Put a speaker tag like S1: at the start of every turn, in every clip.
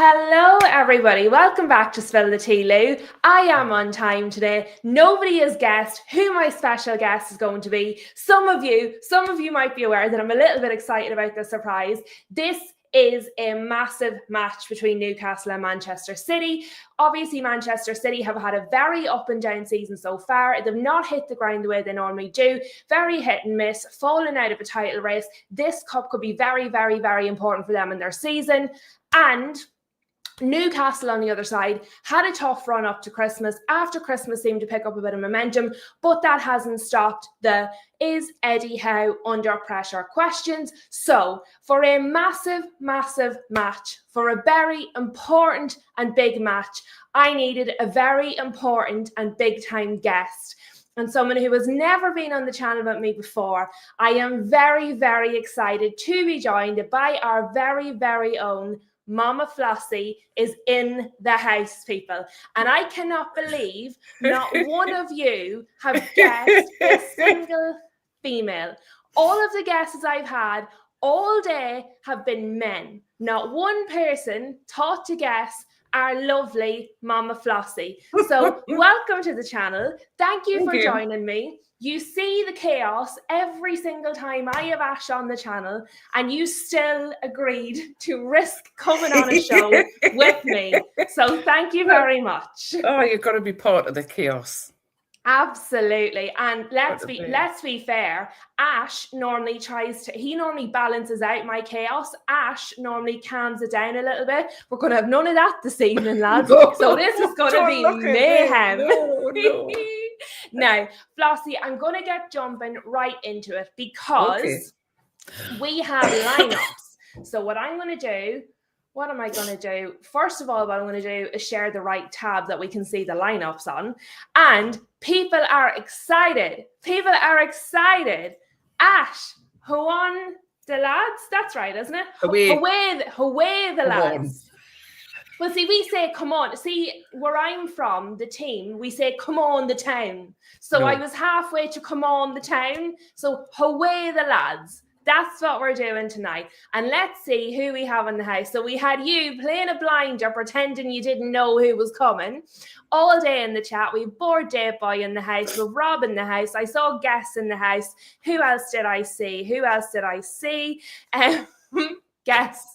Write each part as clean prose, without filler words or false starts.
S1: Hello everybody, welcome back to Spill the Tea, Lou. I am on time today. Nobody has guessed who my special guest is going to be. Some of you might be aware that I'm a little bit excited about this surprise. This is a massive match between Newcastle and Manchester City. Obviously, Manchester City have had a very up and down season so far. They've not hit the ground the way they normally do. Very hit and miss, falling out of a title race. This cup could be very, very, very important for them in their season. And Newcastle on the other side had a tough run up to Christmas. After Christmas seemed to pick up a bit of momentum, but that hasn't stopped the "is Eddie Howe under pressure" questions. So for a massive match, for a very important and big match, I needed a very important and big time guest. And someone who has never been on the channel with me before. I am very, very excited to be joined by our very, very own Mama Flossie is in the house, people. And I cannot believe not one of you have guessed a single female. All of the guesses I've had all day have been men. Not one person thought to guess our lovely Mama Flossie. So welcome to the channel. Thank you for joining me. You see the chaos every single time I have Ash on the channel, and you still agreed to risk coming on a show with me. So thank you very much.
S2: Oh, you've got to be part of the chaos.
S1: Absolutely. And let's be fair. Ash normally balances out my chaos. Ash normally calms it down a little bit. We're going to have none of that this evening, lads. So this is going to be mayhem.
S2: No.
S1: Now, Flossie, I'm going to get jumping right into it because we have lineups. So what am I going to do? First of all, what I'm going to do is share the right tab that we can see the lineups on. And people are excited. Ash, who won the lads? That's right, isn't it? Away the lads. Well, see, we say, come on. See, where I'm from, the team, we say, come on, the town. So I was halfway to come on, the town. So away the lads. That's what we're doing tonight. And let's see who we have in the house. So we had you playing a blinder, pretending you didn't know who was coming all day in the chat. We have Bored Day Boy in the house. We have Rob in the house. I saw Guess in the house. Who else did I see? Guess.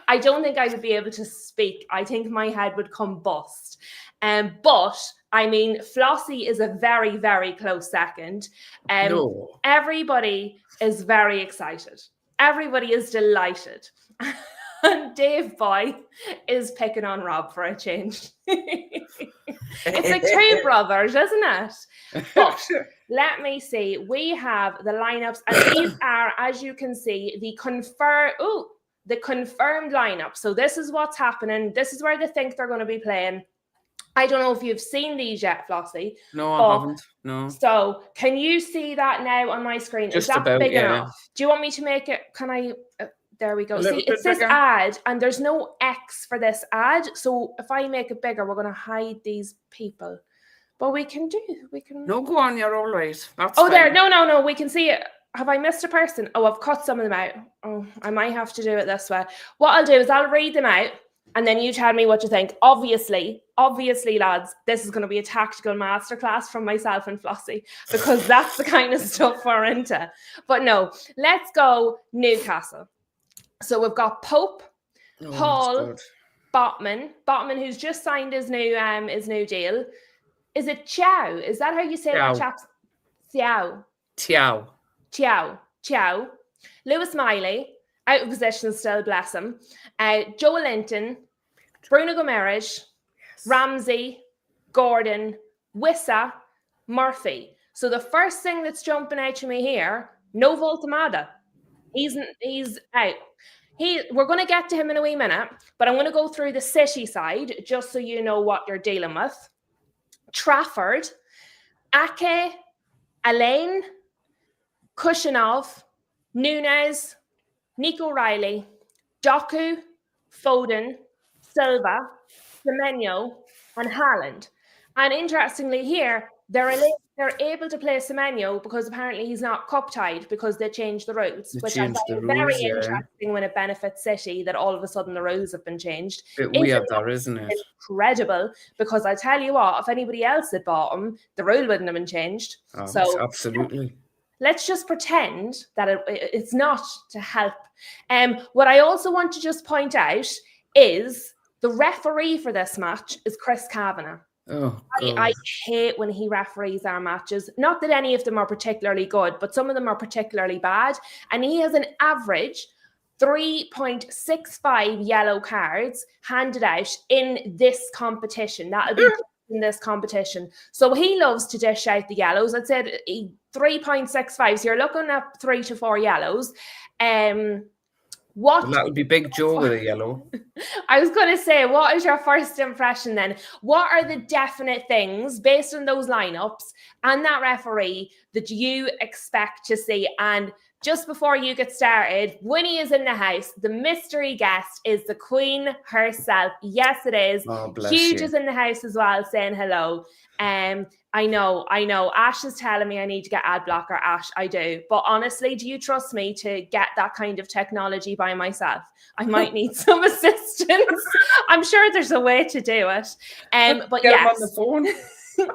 S1: I don't think I would be able to speak. I think my head would come bust. But I mean, Flossie is a very, very close second. Everybody is very excited. Everybody is delighted. And Dave Boy is picking on Rob for a change. It's like two brothers, isn't it? But let me see. We have the lineups, and these are, as you can see, the confirmed lineup. So this is what's happening. This is where they think they're going to be playing. I don't know if you've seen these yet, Flossie.
S2: No, I haven't. No.
S1: So can you see that now on my screen?
S2: Just
S1: is that
S2: about,
S1: big enough? Do you want me to make it? Can I? There we go. See, it says ad, and there's no X for this ad. So if I make it bigger, we're going to hide these people. But we can.
S2: No, go on. You're all right. That's
S1: fine. There. No. We can see it. Have I missed a person? Oh, I've cut some of them out. Oh, I might have to do it this way. What I'll do is I'll read them out, and then you tell me what you think. Obviously, lads, this is going to be a tactical masterclass from myself and Flossie, because that's the kind of stuff we're into. But no, let's go Newcastle. So we've got Pope, Hall, Botman, who's just signed his new deal. Is it Chow? Is that how you say that, chaps? Chow. Lewis Miley, out of position still, bless him. Joe Linton, Bruno Gomes, Ramsey, Gordon, Wissa, Murphy. So the first thing that's jumping out to me here, no Voltamada. He's out. We're going to get to him in a wee minute, but I'm going to go through the City side just so you know what you're dealing with. Trafford, Ake, Alain, Kushinov, Nunes, Nico Riley, Doku, Foden, Silva, Semenyo, and Haaland. And interestingly here, they're able to play Semenyo because apparently he's not cup tied because they changed the rules, which I thought was very interesting when it benefits City that all of a sudden the rules have been changed.
S2: Bit weird, that, isn't it?
S1: Incredible, because I tell you what, if anybody else had bought him, the rule wouldn't have been changed. So
S2: absolutely.
S1: Let's just pretend that it's not to help. What I also want to just point out is the referee for this match is Chris Kavanagh.
S2: Oh,
S1: I hate when he referees our matches. Not that any of them are particularly good, but some of them are particularly bad. And he has an average 3.65 yellow cards handed out in this competition. That'll be in this competition. So he loves to dish out the yellows. I'd say 3.65. So you're looking at 3 to 4 yellows.
S2: Well, that would be Big Joe with a yellow.
S1: I was going to say, what is your first impression then? What are the definite things based on those lineups and that referee that you expect to see? And just before you get started, Winnie is in the house. The mystery guest is the Queen herself. Yes, it is.
S2: Oh, bless
S1: Huge
S2: you.
S1: is in the house as well, saying hello. I know. Ash is telling me I need to get ad blocker. Ash, I do. But honestly, do you trust me to get that kind of technology by myself? I might need some assistance. I'm sure there's a way to do it. But
S2: get
S1: yes,
S2: him on the phone.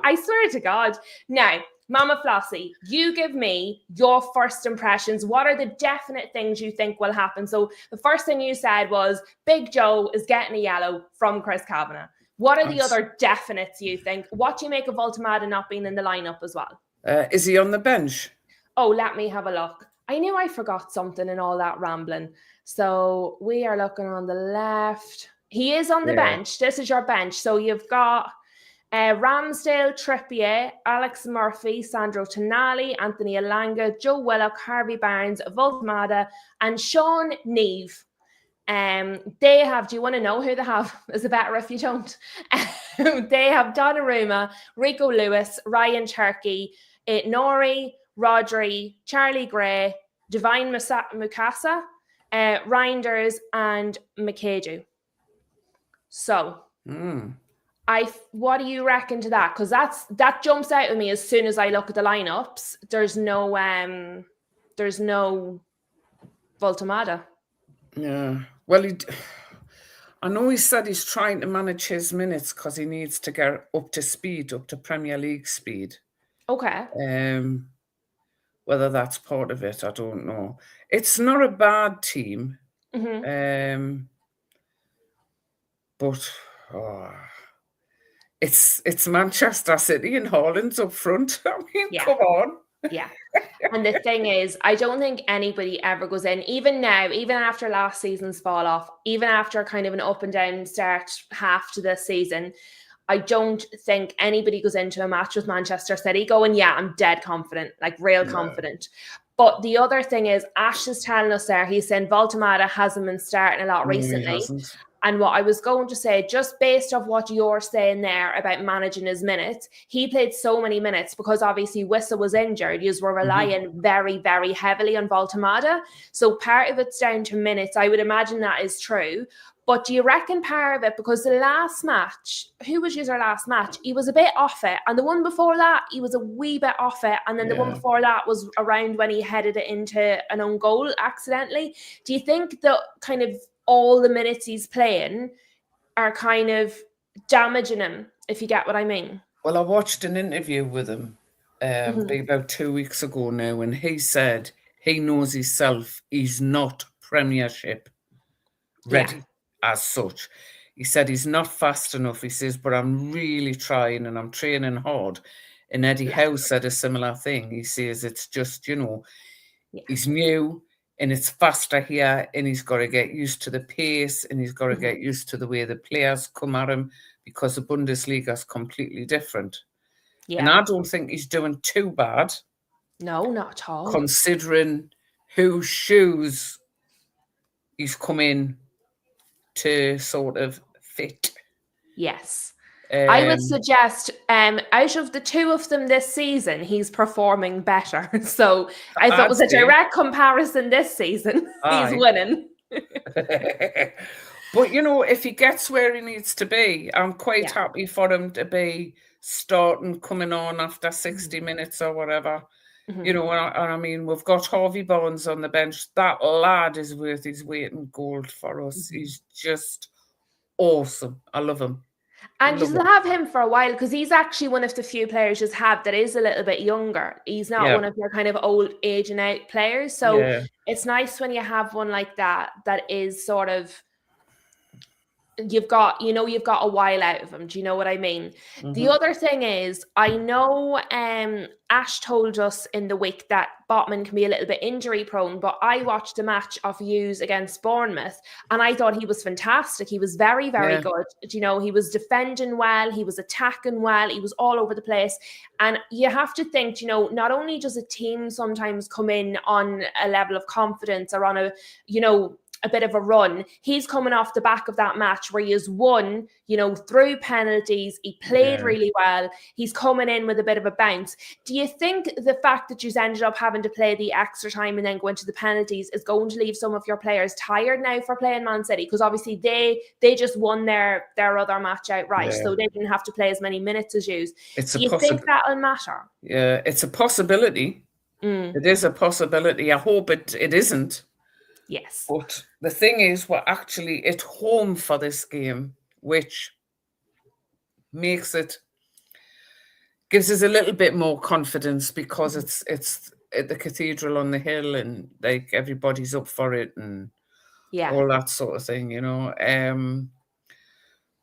S1: I swear to God. Now, Mama Flossie, you give me your first impressions. What are the definite things you think will happen? So the first thing you said was Big Joe is getting a yellow from Chris Kavanagh. What are the other definites you think? What do you make of Voltemada not being in the lineup as well?
S2: Is he on the bench?
S1: Oh, let me have a look. I knew I forgot something in all that rambling. So we are looking on the left. He is on the bench. This is your bench. So you've got Ramsdale, Trippier, Alex Murphy, Sandro Tonali, Anthony Elanga, Joe Willock, Harvey Barnes, Voltemada, and Sean Neve. They have, do you want to know who they have? Is it better if you don't? They have Donnarumma, Rico Lewis, Ryan Turkey, Nori, Rodri, Charlie Gray, Divine Mukasa, Reinders, and Makeju. So, what do you reckon to that? Because that jumps out at me as soon as I look at the lineups. There's no Voltemada.
S2: Yeah. Well, I know he said he's trying to manage his minutes because he needs to get up to speed, up to Premier League speed.
S1: Okay.
S2: Whether that's part of it, I don't know. It's not a bad team.
S1: Mm-hmm.
S2: But it's Manchester City and Haaland's up front. I mean, come on.
S1: Yeah. And the thing is, I don't think anybody ever goes in, even now, even after last season's fall off, even after kind of an up and down start half to this season, I don't think anybody goes into a match with Manchester City going, yeah, I'm dead confident, like real confident. But the other thing is, Ash is telling us there, he's saying Voltemada hasn't been starting a lot recently. And what I was going to say, just based off what you're saying there about managing his minutes, he played so many minutes because obviously Wissa was injured. You were relying very, very heavily on Voltemada. So part of it's down to minutes. I would imagine that is true. But do you reckon part of it, because the last match, who was our last match? He was a bit off it. And the one before that, he was a wee bit off it. And then the one before that was around when he headed it into an own goal accidentally. Do you think that kind of all the minutes he's playing are kind of damaging him, if you get what I mean?
S2: Well, I watched an interview with him about 2 weeks ago now, and he said he knows himself. He's not Premiership ready as such. He said he's not fast enough. He says, but I'm really trying and I'm training hard. And Eddie Howe said a similar thing. He says it's just, he's new and it's faster here and he's got to get used to the pace and he's got to get used to the way the players come at him because the Bundesliga is completely different. Yeah. And I don't think he's doing too bad.
S1: No, not at all.
S2: Considering whose shoes he's come in to sort of fit.
S1: Yes. I would suggest out of the two of them this season, he's performing better. So I thought it was a direct comparison this season. He's winning.
S2: But, if he gets where he needs to be, I'm quite happy for him to be starting, coming on after 60 minutes or whatever.
S1: Mhm.
S2: You know, and I mean, we've got Harvey Barnes on the bench. That lad is worth his weight in gold for us. He's just awesome. I love him.
S1: And
S2: Love
S1: just
S2: him.
S1: to have him for a while, because he's actually one of the few players just have that is a little bit younger. He's not one of your kind of old aging out players. So it's nice when you have one like that is sort of, you've got a while out of him. Do you know what I mean? The other thing is, I know Ash told us in the week that Botman can be a little bit injury prone, but I watched a match of Hughes against Bournemouth and I thought he was fantastic. He was very, very good. You know, he was defending well, he was attacking well, he was all over the place. And you have to think, you know, not only does a team sometimes come in on a level of confidence or on a, you know, a bit of a run. He's coming off the back of that match where he has won, you know, through penalties. He played really well. He's coming in with a bit of a bounce. Do you think the fact that you ended up having to play the extra time and then go into the penalties is going to leave some of your players tired now for playing Man City? Because obviously they just won their other match outright, so they didn't have to play as many minutes as you. Do you think that'll matter?
S2: Yeah, it's a possibility. It is a possibility. I hope it isn't.
S1: Yes.
S2: But the thing is, we're actually at home for this game, which gives us a little bit more confidence because it's at the cathedral on the hill and like everybody's up for it and all that sort of thing, you know.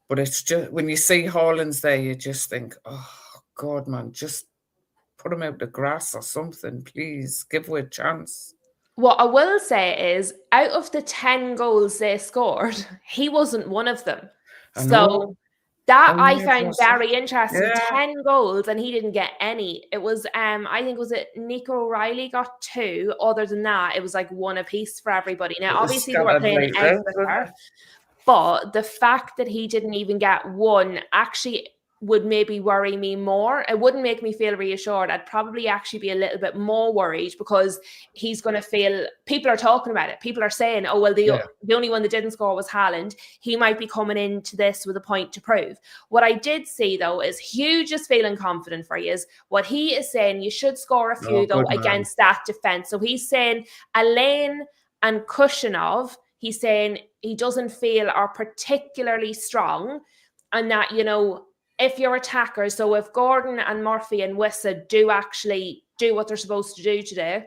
S2: But it's just when you see Haaland's there, you just think, oh God, man, just put him out the grass or something, please. Give him a chance.
S1: What I will say is, out of the 10 goals they scored, he wasn't one of them. So that I found very interesting. 10 goals and he didn't get any. It was, I think, was it Nico O'Reilly got 2? Other than that, it was like 1 apiece for everybody. Now, obviously, they were playing Exeter, but the fact that he didn't even get 1 actually would maybe worry me more. It wouldn't make me feel reassured. I'd probably actually be a little bit more worried because he's going to feel, people are talking about it. People are saying, oh, well, the only one that didn't score was Haaland. He might be coming into this with a point to prove. What I did see, though, is Hugh just feeling confident for you. What he is saying, you should score a few, against that defence. So he's saying Elaine and Kushinov, he's saying he doesn't feel are particularly strong, and that, you know, if your attackers, so if Gordon and Murphy and Wissa do actually do what they're supposed to do today,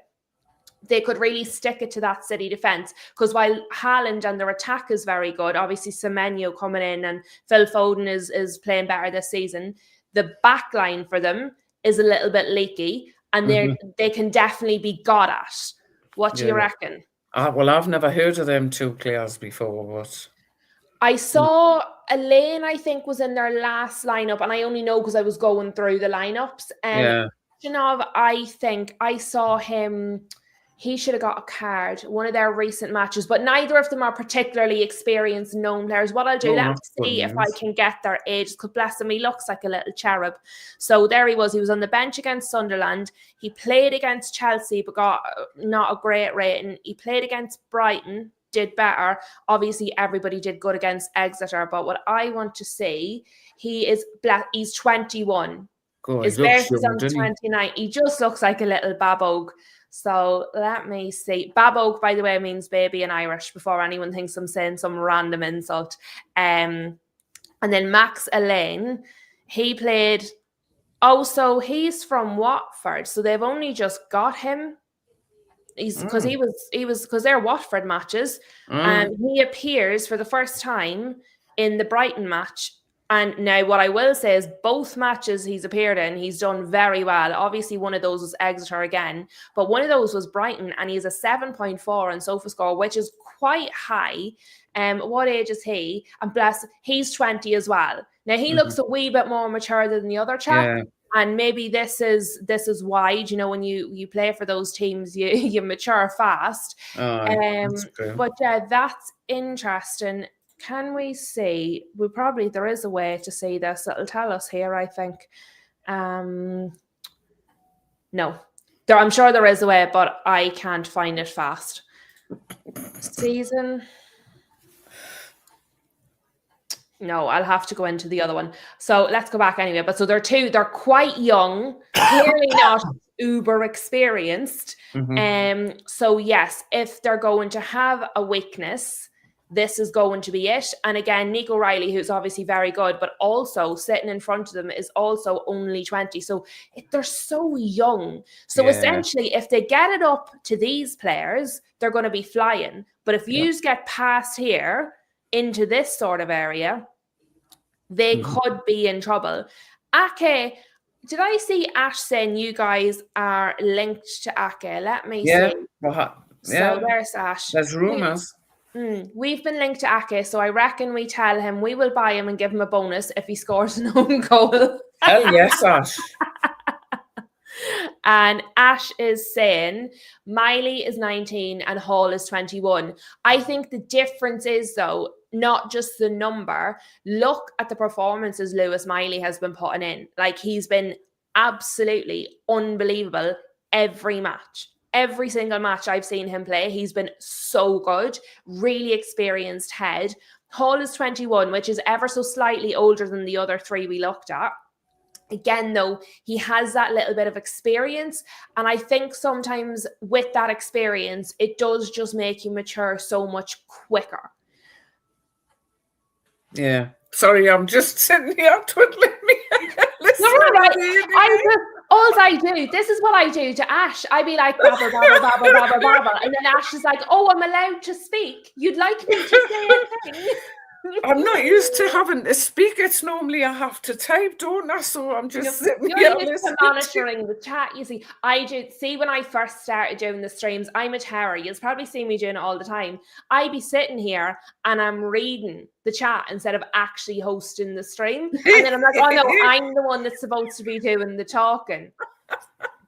S1: they could really stick it to that City defence. Because while Haaland and their attack is very good, obviously Semenyo coming in and Phil Foden is playing better this season, the back line for them is a little bit leaky and they can definitely be got at. What do you reckon?
S2: Well, I've never heard of them two players before, but
S1: I saw Elaine, I think, was in their last lineup, and I only know because I was going through the lineups. Janov, I think I saw him. He should have got a card, one of their recent matches, but neither of them are particularly experienced, known players. What I'll do, let me see if I can get their ages, because bless him, he looks like a little cherub. So there he was. He was on the bench against Sunderland. He played against Chelsea, but got not a great rating. He played against Brighton, did better. Obviously, everybody did good against Exeter, but what I want to see, he's 21.
S2: God,
S1: his birthday's on the 29th. He just looks like a little babogue. So let me see. Babogue, by the way, means baby in Irish, before anyone thinks I'm saying some random insult. And then Max Elaine, he played. Oh, so he's from Watford. So they've only just got him. Because because they're Watford matches, and he appears for the first time in the Brighton match. And now what I will say is both matches he's appeared in, he's done very well. Obviously, one of those was Exeter again, but one of those was Brighton, and he has a 7.4 on SofaScore, which is quite high. What age is he? And bless, he's 20 as well. Now he looks a wee bit more mature than the other chap. And maybe this is why, you know, when you play for those teams, you mature fast. But that's interesting. Can we see? There is a way to see this. It'll tell us here, I think. No, I'm sure there is a way, but I can't find it fast. Season. No, I'll have to go into the other one. So let's go back anyway. But so they're quite young, clearly not uber experienced. So yes, if they're going to have a weakness, this is going to be it. And again, Nico Riley, who's obviously very good, but also sitting in front of them is also only 20. So they're so young. So essentially, if they get it up to these players, they're going to be flying. But if you get past here into this sort of area, they could be in trouble. Ake, did I see Ash saying you guys are linked to Ake? Let me see. So there's Ash.
S2: There's rumours.
S1: We've been linked to Ake, so I reckon we tell him we will buy him and give him a bonus if he scores an own goal.
S2: Hell yes, Ash.
S1: And Ash is saying Miley is 19 and Hall is 21. I think the difference is, though, not just the number. Look at the performances Lewis Miley has been putting in. Like, he's been absolutely unbelievable every match. Every single match I've seen him play, he's been so good, really experienced head. Hall is 21, which is ever so slightly older than the other three we looked at. Again, though, he has that little bit of experience. And I think sometimes with that experience, it does just make you mature so much quicker.
S2: Yeah. Sorry, I'm just sitting here twiddling me.
S1: All I do, this is what I do to Ash. I be like, babble, babble, babble, babble, babble. And then Ash is like, oh, I'm allowed to speak. You'd like me to say anything?
S2: I'm not used to having to speak. It's normally I have to type, don't I? So I'm just sitting here listening.
S1: Monitoring the chat. You see, I do. See, when I first started doing the streams, I'm a terror. You'll probably see me doing it all the time. I'd be sitting here and I'm reading the chat instead of actually hosting the stream. And then I'm like, oh no, I'm the one that's supposed to be doing the talking.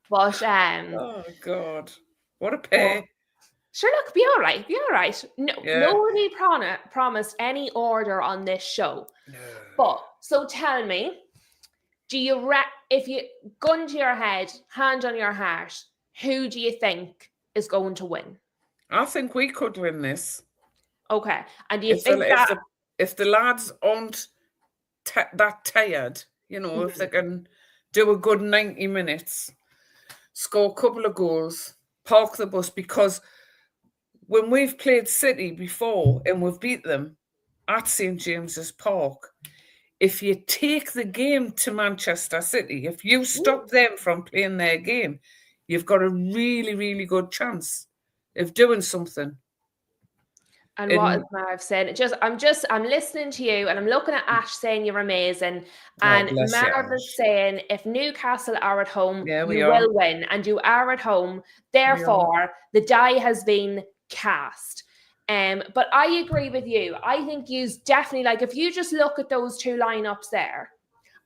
S1: But
S2: oh God, what a pain.
S1: Sure, look, be all right. Be all right. No, nobody promised any order on this show. No. But so tell me, do you if you gun to your head, hand on your heart, who do you think is going to win?
S2: I think we could win this.
S1: Okay, and do you think
S2: if the lads aren't that tired, you know, if they can do a good 90 minutes, score a couple of goals, park the bus, because when we've played City before and we've beat them at St. James's Park, if you take the game to Manchester City, if you stop them from playing their game, you've got a really, really good chance of doing something.
S1: And what is Marv saying? I'm listening to you and I'm looking at Ash saying you're amazing. And Marv is saying if Newcastle are at home, you will win. And you are at home. Therefore, the die has been cast. But I agree with you. I think you definitely, like, if you just look at those two lineups there,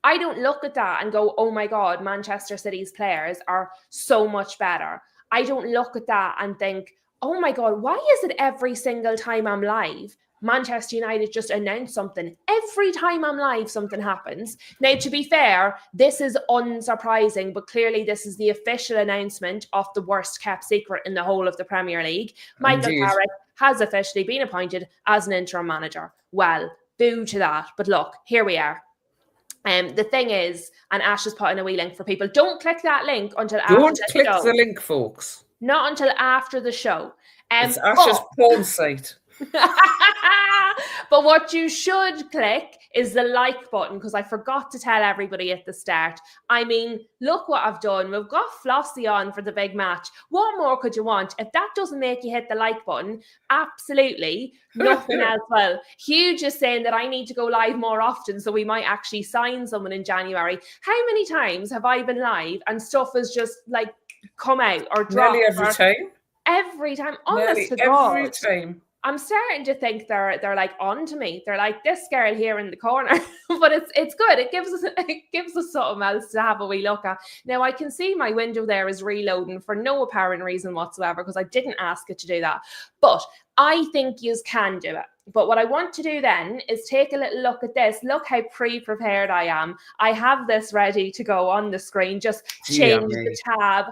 S1: I don't look at that and go, oh my God, Manchester City's players are so much better. I don't look at that and think, oh my God, why is it every single time I'm live, Manchester United just announced something? Every time I'm live, something happens. Now, to be fair, this is unsurprising, but clearly this is the official announcement of the worst kept secret in the whole of the Premier League. Michael Carrick has officially been appointed as an interim manager. Well, boo to that. But look, here we are. The thing is, and Ash is putting a wee link for people, don't click that link until after the show.
S2: Don't click the link, folks.
S1: Not until after the show.
S2: It's Ash's porn site.
S1: But what you should click is the like button, because I forgot to tell everybody at the start. I mean, look what I've done. We've got Flossie on for the big match. What more could you want? If that doesn't make you hit the like button, absolutely nothing else will. Huge is saying that I need to go live more often, so we might actually sign someone in January. How many times have I been live and stuff has just like come out or dropped?
S2: Nearly every time.
S1: Every time. Honest to God.
S2: Every time.
S1: I'm starting to think they're like on to me. They're like, this girl here in the corner. But it's good. It gives us something else to have a wee look at. Now I can see my window there is reloading for no apparent reason whatsoever, because I didn't ask it to do that. But I think you can do it. But what I want to do then is take a little look at this. Look how pre-prepared I am. I have this ready to go on the screen. Just change the tab.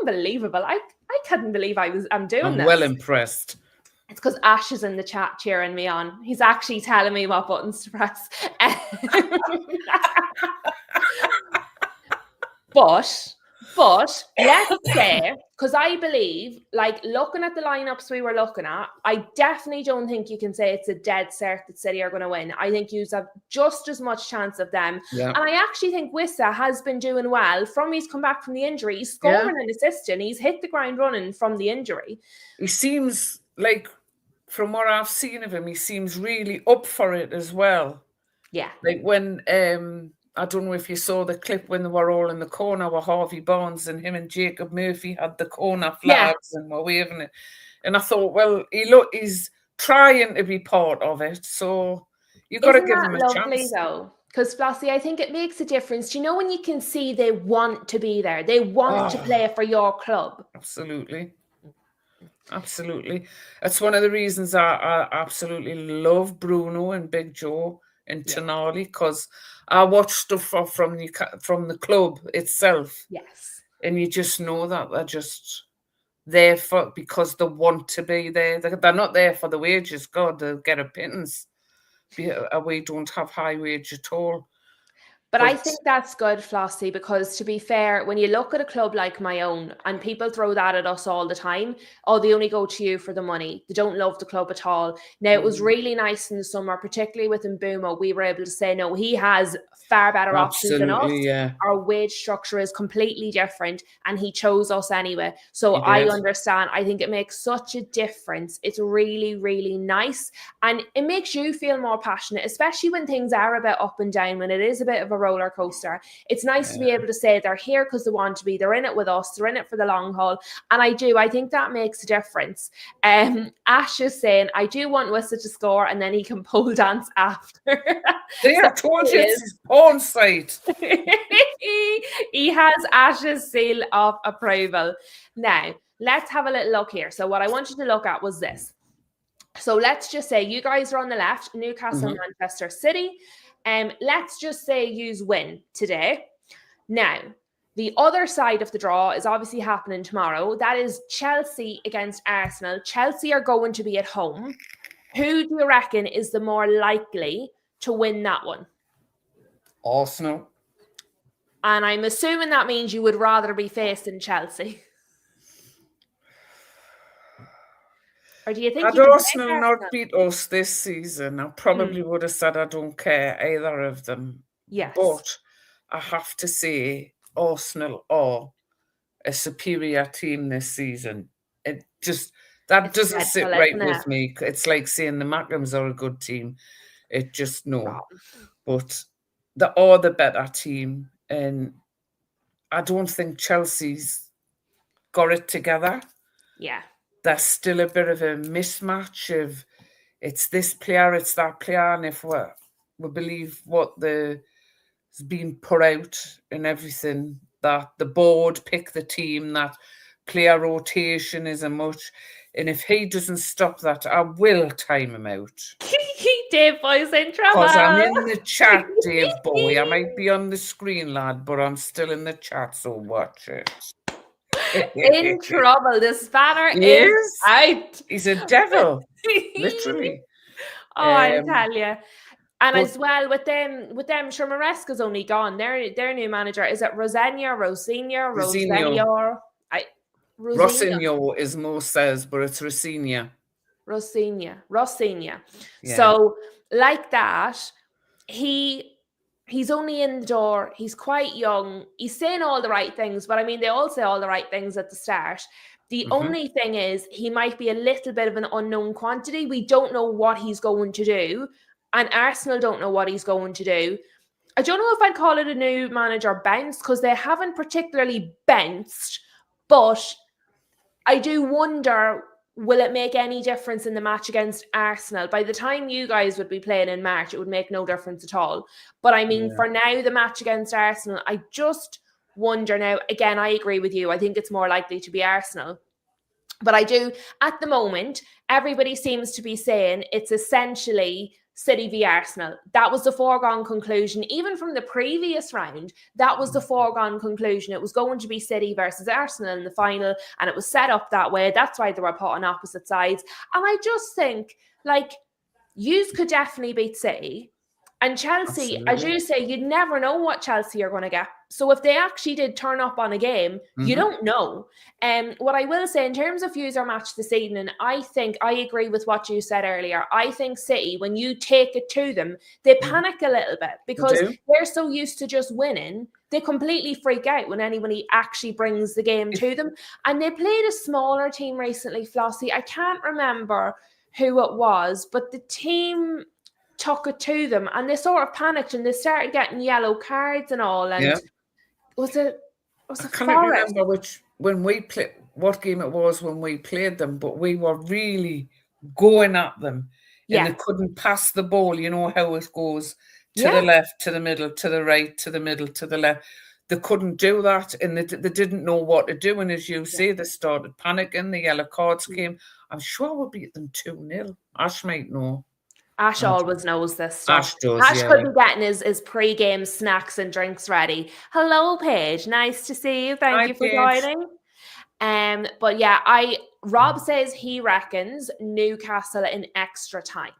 S1: Unbelievable. I couldn't believe I'm doing this.
S2: I'm well impressed.
S1: It's because Ash is in the chat cheering me on. He's actually telling me what buttons to press. But let's say, because I believe, like, looking at the lineups we were looking at, I definitely don't think you can say it's a dead cert that City are going to win. I think you have just as much chance of them.
S2: Yeah.
S1: And I actually think Wissa has been doing well from he's come back from the injury. He's scoring and assisting. He's hit the ground running from the injury.
S2: He seems like, from what I've seen of him, he seems really up for it as well.
S1: Yeah.
S2: Like when, I don't know if you saw the clip when they were all in the corner with Harvey Barnes and him and Jacob Murphy had the corner flags and were waving it. And I thought, well, he's trying to be part of it. So you've got to give him a chance.
S1: Though? Because Flossie, I think it makes a difference. Do you know when you can see they want to be there? They want to play for your club.
S2: Absolutely. Absolutely. That's one of the reasons I absolutely love Bruno and Big Joe and Tonali, because I watch stuff from the club itself.
S1: Yes.
S2: And you just know that they're just there because they want to be there. They're not there for the wages. God, they'll get a pittance. We don't have high wage at all.
S1: But I think that's good, Flossie, because to be fair, when you look at a club like my own, and people throw that at us all the time, they only go to you for the money. They don't love the club at all. Now, it was really nice in the summer, particularly with Mbeumo, we were able to say, no, he has far better options than us.
S2: Yeah.
S1: Our wage structure is completely different, and he chose us anyway. So I understand. I think it makes such a difference. It's really, really nice. And it makes you feel more passionate, especially when things are a bit up and down, when it is a bit of a roller coaster. It's nice to be able to say they're here because they want to be. They're in it with us. They're in it for the long haul. And I think that makes a difference. Ash is saying, I do want Wissa to score and then he can pole dance after.
S2: I told you it's his porn site.
S1: He has Ash's seal of approval. Now, let's have a little look here. So what I wanted to look at was this. So let's just say you guys are on the left, Newcastle and Manchester City. Let's just say you win today. Now, the other side of the draw is obviously happening tomorrow. That is Chelsea against Arsenal. Chelsea are going to be at home. Who do you reckon is the more likely to win that one?
S2: Arsenal.
S1: And I'm assuming that means you would rather be facing Chelsea. Or do you think
S2: had Arsenal not beat us this season, I probably would have said I don't care either of them.
S1: Yes.
S2: But I have to say Arsenal are a superior team this season. It doesn't sit right with me. It's like saying the Macklams are a good team. It just no. But they are the better team. And I don't think Chelsea's got it together.
S1: Yeah.
S2: There's still a bit of a mismatch of it's this player, it's that player, and if we believe what is being put out and everything, that the board pick the team, that player rotation isn't much, and if he doesn't stop that, I will time him out.
S1: Dave Boy's in trouble.
S2: Because I'm in the chat, Dave Boy. I might be on the screen, lad, but I'm still in the chat, so watch it.
S1: In trouble. The spanner is out.
S2: He's a devil, literally.
S1: I tell you. And as well with them, sure, Maresca's only gone. Their new manager, is it Rosinha?
S2: Rosinha is Mo says, but it's Rosinha.
S1: Rosinha. Yeah. So like that, he's only in the door. He's quite young. He's saying all the right things, but I mean, they all say all the right things at the start. The only thing is he might be a little bit of an unknown quantity. We don't know what he's going to do. And Arsenal don't know what he's going to do. I don't know if I'd call it a new manager bounce because they haven't particularly bounced. But I do wonder, will it make any difference in the match against Arsenal? By the time you guys would be playing in March, it would make no difference at all. But I mean, for now, the match against Arsenal, I just wonder now. Again, I agree with you. I think it's more likely to be Arsenal. But I do, at the moment, everybody seems to be saying it's essentially City v Arsenal. That was the foregone conclusion. Even from the previous round, that was the foregone conclusion. It was going to be City versus Arsenal in the final, and it was set up that way. That's why they were put on opposite sides. And I just think, like, yous could definitely beat City. And Chelsea,
S2: Absolutely.
S1: as you say, you'd never know what Chelsea are going to get. So if they actually did turn up on a game, you don't know. What I will say in terms of user match this evening, I think I agree with what you said earlier. I think City, when you take it to them, they panic a little bit because they're so used to just winning. They completely freak out when anybody actually brings the game to them. And they played a smaller team recently, Flossie. I can't remember who it was, but the team took it to them and they sort of panicked and they started getting yellow cards and all. And was it
S2: I can't remember what game it was when we played them, but we were really going at them and they couldn't pass the ball. You know how it goes to the left, to the middle, to the right, to the middle, to the left. They couldn't do that and they didn't know what to do. And as you say, they started panicking. The yellow cards came. I'm sure we'll beat them 2-0. Ash might know.
S1: Ash always knows this stuff.
S2: Ash does,
S1: Ash could be getting his pre-game snacks and drinks ready. Hello, Paige. Nice to see you. Thank you for joining. But yeah, Rob says he reckons Newcastle in extra time.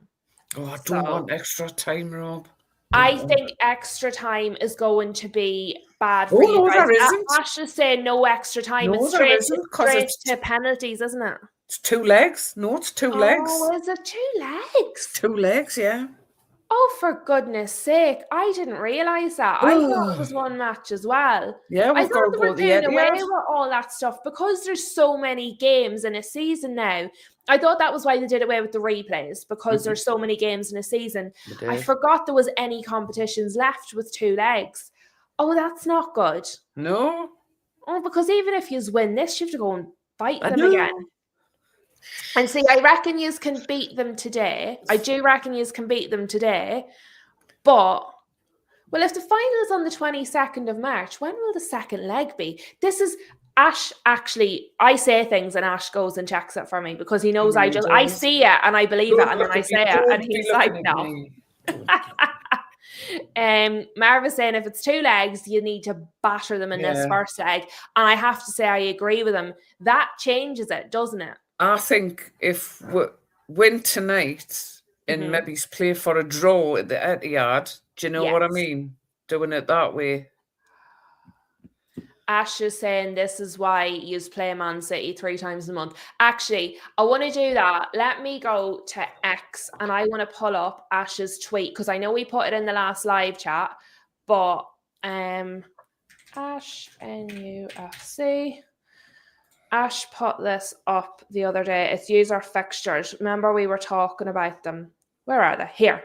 S2: Oh, I don't want extra time, Rob.
S1: I think extra time is going to be bad for you guys.
S2: There isn't.
S1: Ash is saying no extra time.
S2: No,
S1: it's straight to penalties, isn't it?
S2: It's 2 legs. No, it's 2 legs.
S1: Oh, is it 2 legs?
S2: 2 legs, yeah.
S1: Oh, for goodness sake. I didn't realise that. I thought it was 1 match as well.
S2: Yeah,
S1: I thought they were doing away with all that stuff because there's so many games in a season now. I thought that was why they did away with the replays, because there's so many games in a season. I forgot there was any competitions left with 2 legs. Oh, that's not good.
S2: No.
S1: Oh, because even if you win this, you have to go and fight them again. And see, I reckon you can beat them today. I do reckon you can beat them today. But, well, if the final is on the 22nd of March, when will the second leg be? This is Ash. Actually, I say things and Ash goes and checks it for me because he knows I see it and I believe it and then I say it and he's like, no. Marva's saying if it's 2 legs, you need to batter them in this first leg. And I have to say I agree with him. That changes it, doesn't it?
S2: I think if we win tonight and maybe play for a draw at the Etihad, do you know what I mean? Doing it that way.
S1: Ash is saying this is why you play Man City 3 times a month. Actually, I want to do that. Let me go to X and I want to pull up Ash's tweet because I know we put it in the last live chat, but Ash NUFC. Ash put this up the other day. It's user fixtures. Remember we were talking about them. Where are they? Here.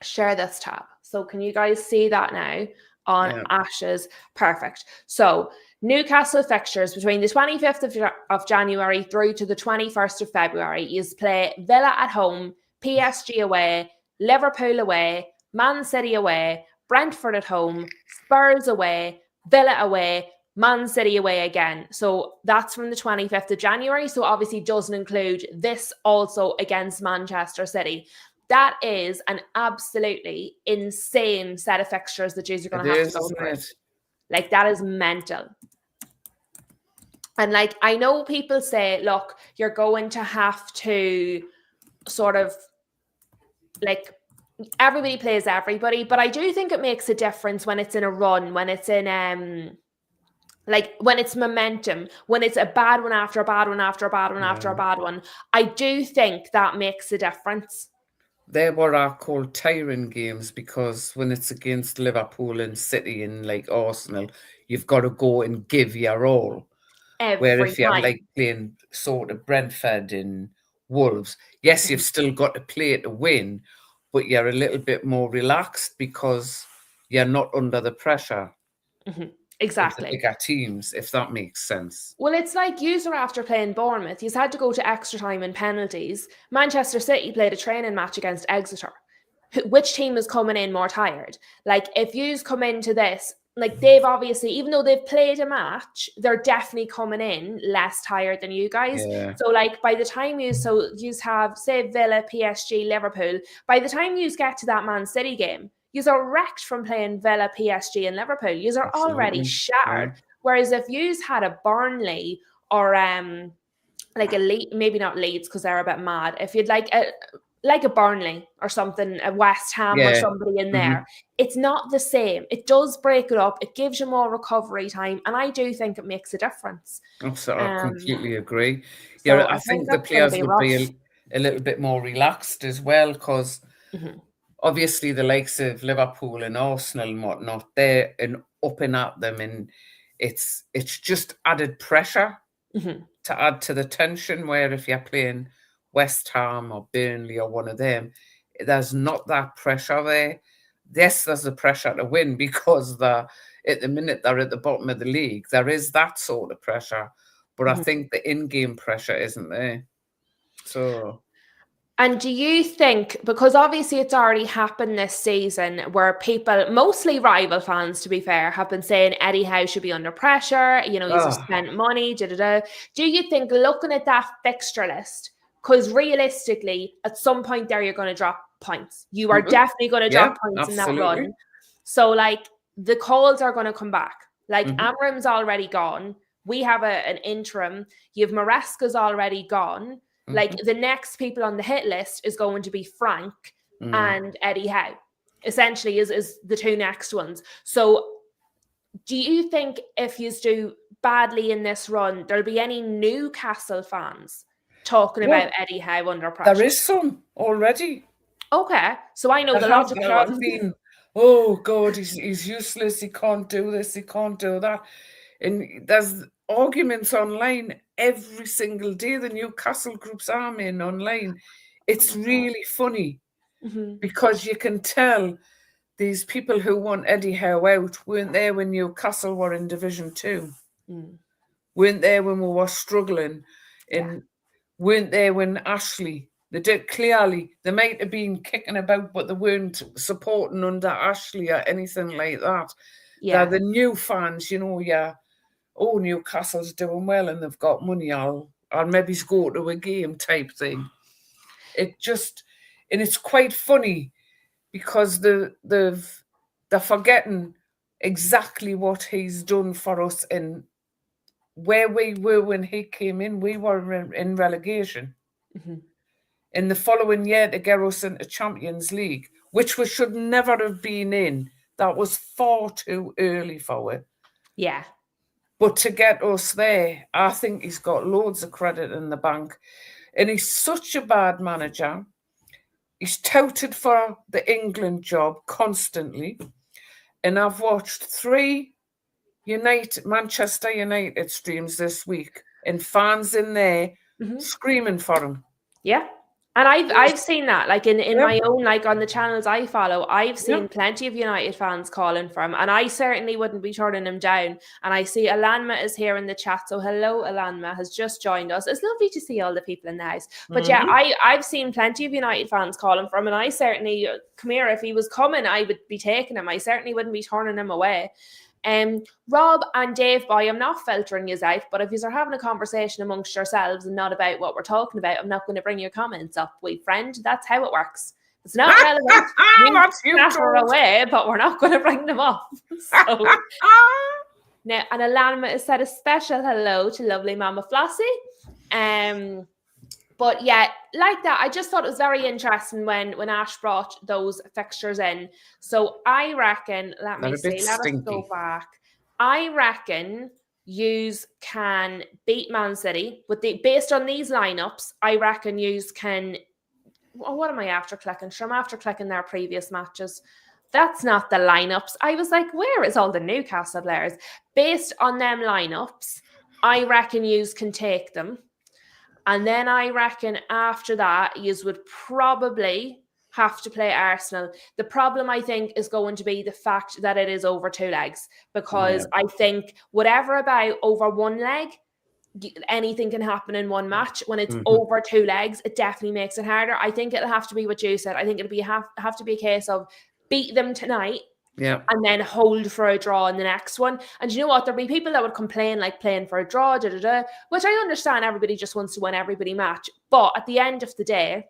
S1: Share this tab. So can you guys see that now on Ash's? Perfect. So Newcastle fixtures between the 25th of January through to the 21st of February is play Villa at home, PSG away, Liverpool away, Man City away, Brentford at home, Spurs away, Villa away, Man City away again. So that's from the 25th of January. So obviously doesn't include this also against Manchester City. That is an absolutely insane set of fixtures that you're going to have to go through. Like, that is mental. And like, I know people say, look, you're going to have to sort of like, everybody plays everybody, but I do think it makes a difference when it's in a run, when it's in like when it's momentum, when it's a bad one after a bad one after a bad one after a bad one. I do think that makes a difference.
S2: They were our called tiring games because when it's against Liverpool and City and like Arsenal, you've got to go and give your all. Where if you're like playing sort of Brentford and Wolves, yes, you've still got to play to win, but you're a little bit more relaxed because you're not under the pressure.
S1: Exactly.
S2: The bigger teams, if that makes sense.
S1: Well, it's like user after playing Bournemouth. He's had to go to extra time and penalties. Manchester City played a training match against Exeter. Which team is coming in more tired? Like, if yous come into this, like they've obviously, even though they've played a match, they're definitely coming in less tired than you guys.
S2: Yeah.
S1: So like by the time you have, say, Villa, PSG, Liverpool, by the time you get to that Man City game, you are wrecked from playing Villa, PSG and Liverpool. You are already shattered. Yeah. Whereas if you had a Burnley or like a maybe not Leeds because they're a bit mad. If you'd like a Burnley or something, a West Ham or somebody in there, it's not the same. It does break it up. It gives you more recovery time. And I do think it makes a difference.
S2: I completely agree.
S1: So
S2: yeah, I think the players would be a little bit more relaxed as well because obviously the likes of Liverpool and Arsenal and whatnot, they're up and at them, and it's just added pressure to add to the tension, where if you're playing West Ham or Burnley or one of them, there's not that pressure there. Yes, there's the pressure to win because at the minute they're at the bottom of the league. There is that sort of pressure, but I think the in-game pressure isn't there. So...
S1: And do you think, because obviously it's already happened this season where people, mostly rival fans to be fair, have been saying Eddie Howe should be under pressure, he's spent money, Do you think looking at that fixture list, because realistically, at some point there, you're going to drop points. You are definitely going to drop points in that run. So like the calls are going to come back. Like Amram's already gone. We have an interim. You have Maresca's already gone. Like the next people on the hit list is going to be Frank and Eddie Howe, essentially is the two next ones. So do you think if you do badly in this run, there'll be any Newcastle fans talking about Eddie Howe under pressure?
S2: There is some already.
S1: Okay. So I know the logical ones.
S2: Been, oh God, he's useless. He can't do this. He can't do that. And there's arguments online every single day. The Newcastle groups I'm in online. It's really funny because you can tell these people who want Eddie Howe out weren't there when Newcastle were in Division 2. Weren't there when we were struggling. And weren't there when Ashley... They did clearly. They might have been kicking about, but they weren't supporting under Ashley or anything like that. Yeah. They're the new fans, oh, Newcastle's doing well and they've got money, I'll maybe go to a game type thing. And it's quite funny because they're forgetting exactly what he's done for us and where we were when he came in. We were in relegation. In the following year to get us into Champions League, which we should never have been in. That was far too early for it.
S1: Yeah.
S2: But to get us there, I think he's got loads of credit in the bank. And he's such a bad manager. He's touted for the England job constantly. And I've watched 3 Manchester United streams this week and fans in there screaming for him.
S1: Yeah. And I've seen that, like in my own, like on the channels I follow, I've seen plenty of United fans calling for him, and I certainly wouldn't be turning him down. And I see Alanma is here in the chat, so hello, Alanma has just joined us. It's lovely to see all the people in the house. But yeah, I've seen plenty of United fans calling for him, and I certainly, come here, if he was coming, I would be taking him. I certainly wouldn't be turning him away. Rob and Dave Boy, I'm not filtering you out, but if you are having a conversation amongst yourselves and not about what we're talking about, I'm not going to bring your comments up. Friend, that's how it works. It's not relevant. You filter away, but we're not going to bring them up. So, now, and Alanma has said a special hello to lovely Mama Flossie. But yeah, like that, I just thought it was very interesting when Ash brought those fixtures in. So I reckon, let us go back. I reckon yous can beat Man City based on these lineups. I reckon yous can. What am I after clicking? Sure, I'm after clicking their previous matches. That's not the lineups. I was like, where is all the Newcastle players? Based on them lineups, I reckon yous can take them. And then I reckon after that, you would probably have to play Arsenal. The problem, I think, is going to be the fact that it is over 2 legs. Because I think whatever about over 1 leg, anything can happen in one match. When it's over 2 legs, it definitely makes it harder. I think it'll have to be what you said. I think it'll have to be a case of beat them tonight
S2: Yeah.
S1: And then hold for a draw in the next one. And you know what? There'll be people that would complain like playing for a draw, which I understand. Everybody just wants to win everybody match. But at the end of the day,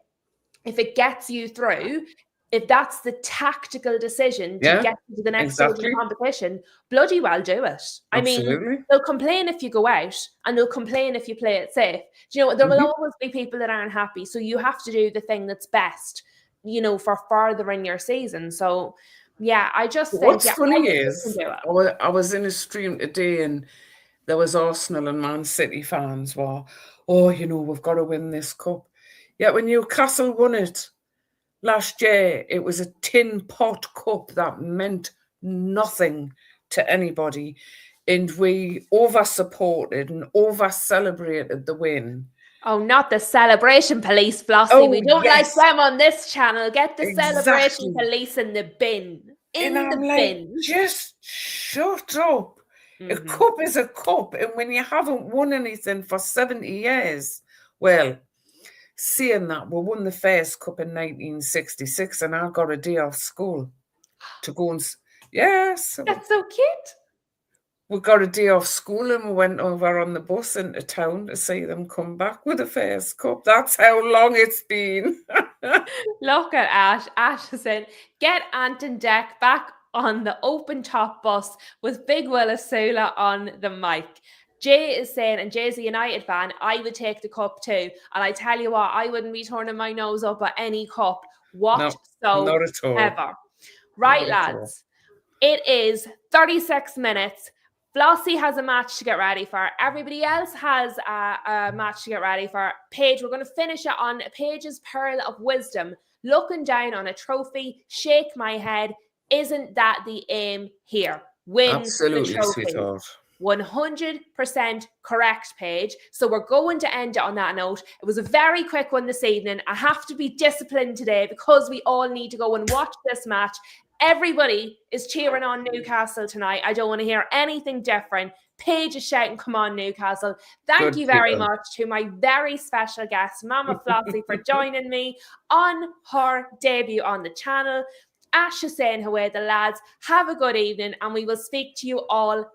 S1: if it gets you through, if that's the tactical decision to get to the next stage of the competition, bloody well do it. I mean, they'll complain if you go out and they'll complain if you play it safe. Do you know, there will always be people that aren't happy. So you have to do the thing that's best, you know, for furthering your season. So yeah, I just think
S2: what's funny is I was in a stream today and there was Arsenal and Man City fans were, oh, you know, we've got to win this cup. Yet when Newcastle won it last year, it was a tin pot cup that meant nothing to anybody. And we over-supported and over-celebrated the win.
S1: Oh, not the celebration police, Flossie. We don't like them on this channel. Get the celebration police in the bin. In the bin.
S2: Just shut up. A cup is a cup. And when you haven't won anything for 70 years, well, seeing that, we won the first cup in 1966 and I got a day off school to go and... Yes.
S1: That's so cute.
S2: We got a day off school and we went over on the bus into town to see them come back with the first cup. That's how long it's been.
S1: Look at Ash. Ash is saying, get Anton Deck back on the open top bus with Big Willis Sula on the mic. Jay is saying, and Jay's a United fan, I would take the cup too. And I tell you what, I wouldn't be turning my nose up at any cup whatsoever. Right, lads. It is 36 minutes. Flossie has a match to get ready for. Everybody else has a match to get ready for. Paige, we're going to finish it on Paige's Pearl of Wisdom. Looking down on a trophy, shake my head. Isn't that the aim here? Win
S2: Absolutely,
S1: the trophy.
S2: Sweetheart.
S1: 100% correct, Paige. So we're going to end it on that note. It was a very quick one this evening. I have to be disciplined today because we all need to go and watch this match. Everybody is cheering on Newcastle tonight. I don't want to hear anything different. Paige is shouting, come on, Newcastle. Thank you very much to my very special guest, Mama Flossie, for joining me on her debut on the channel. Ash is saying, away the lads. Have a good evening, and we will speak to you all